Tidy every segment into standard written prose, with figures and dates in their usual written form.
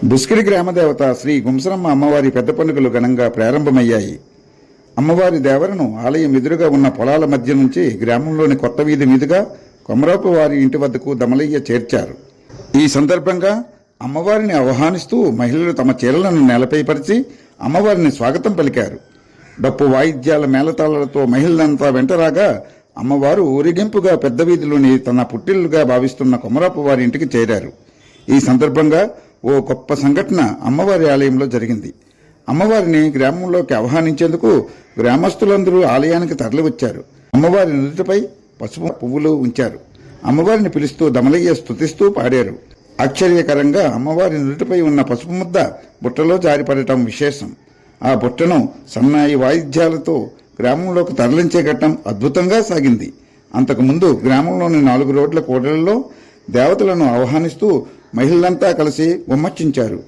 బుస్కిడి గ్రామదేవత శ్రీ గుంసరమ్మ అమ్మవారి పెద్ద పండుగలు ఘనంగా ప్రారంభమయ్యాయి. అమ్మవారి దేవరను ఆలయం ఎదురుగా ఉన్న పొలాల మధ్య నుంచి గ్రామంలోని కొత్త వీధి మీదుగా కొమరాపు వారి ఇంటి వద్దకు దమలయ్య చేర్చారు. ఈ సందర్భంగా అమ్మవారిని ఆహ్వానిస్తూ మహిళలు తమ చీరలను నేలపై పరిచి అమ్మవారిని స్వాగతం పలికారు. డప్పు వాయిద్యాల మేళతాళాలతో మహిళలంతా వెంటరాగా అమ్మవారు ఊరేగింపుగా పెద్ద వీధిలోని తన పుట్టిల్లుగా భావిస్తున్న కొమరాపు వారి ఇంటికి చేరారు. ఈ సందర్భంగా ఓ గొప్ప సంఘటన అమ్మవారి ఆలయంలో జరిగింది. అమ్మవారిని గ్రామంలోకి ఆహ్వానించేందుకు గ్రామస్తులందరూ ఆలయానికి తరలివచ్చారు. అమ్మవారి నుదుటిపై పసుపు పువ్వులు ఉంచారు. అమ్మవారిని పిలుస్తూ దమలయ్య స్తుతిస్తూ పాడారు. ఆశ్చర్యకరంగా అమ్మవారి నుదుటిపై ఉన్న పసుపు ముద్ద బుట్టలో జారిపడటం విశేషం. ఆ బుట్టను సన్నాయి వాయిద్యాలతో గ్రామంలోకి తరలించే ఘట్టం అద్భుతంగా సాగింది. అంతకుముందు గ్రామంలోని 4 రోడ్ల కూడళ్లలో దేవతలను ఆహ్వానిస్తూ మహిళలంతా కలిసి ఉమ్మర్చించారు.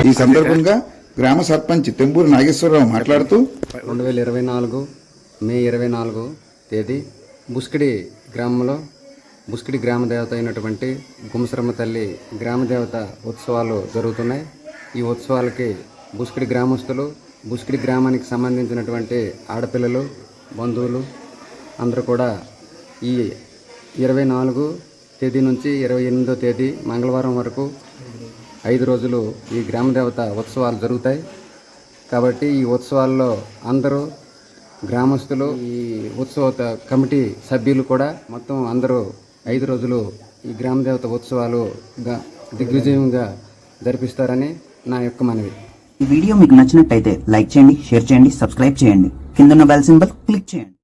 ఈ సందర్భంగా గ్రామ సర్పంచ్ తెంబూరు నాగేశ్వరరావు మాట్లాడుతూ 2024 మే 24 తేదీ బుస్కిడి గ్రామంలో బుస్కిడి గ్రామ దేవత అయినటువంటి గుంసరమ్మ తల్లి గ్రామ దేవత ఉత్సవాలు జరుగుతున్నాయి. ఈ ఉత్సవాలకి బుస్కిడి గ్రామస్తులు, బుస్కిడి గ్రామానికి సంబంధించినటువంటి ఆడపిల్లలు, బంధువులు అందరూ కూడా ఈ 24 తేదీ నుంచి 28వ తేదీ మంగళవారం వరకు 5 రోజులు ఈ గ్రామదేవత ఉత్సవాలు జరుగుతాయి. కాబట్టి ఈ ఉత్సవాల్లో అందరూ గ్రామస్తులు, ఈ ఉత్సవ కమిటీ సభ్యులు కూడా మొత్తం అందరూ 5 రోజులు ఈ గ్రామదేవత ఉత్సవాలు దిగ్విజయంగా జరిపిస్తారని నా యొక్క మనవి. ఈ వీడియో మీకు నచ్చినట్టయితే లైక్ చేయండి, షేర్ చేయండి, సబ్స్క్రైబ్ చేయండి. కింద ఉన్న బెల్ సింబల్ క్లిక్ చేయండి.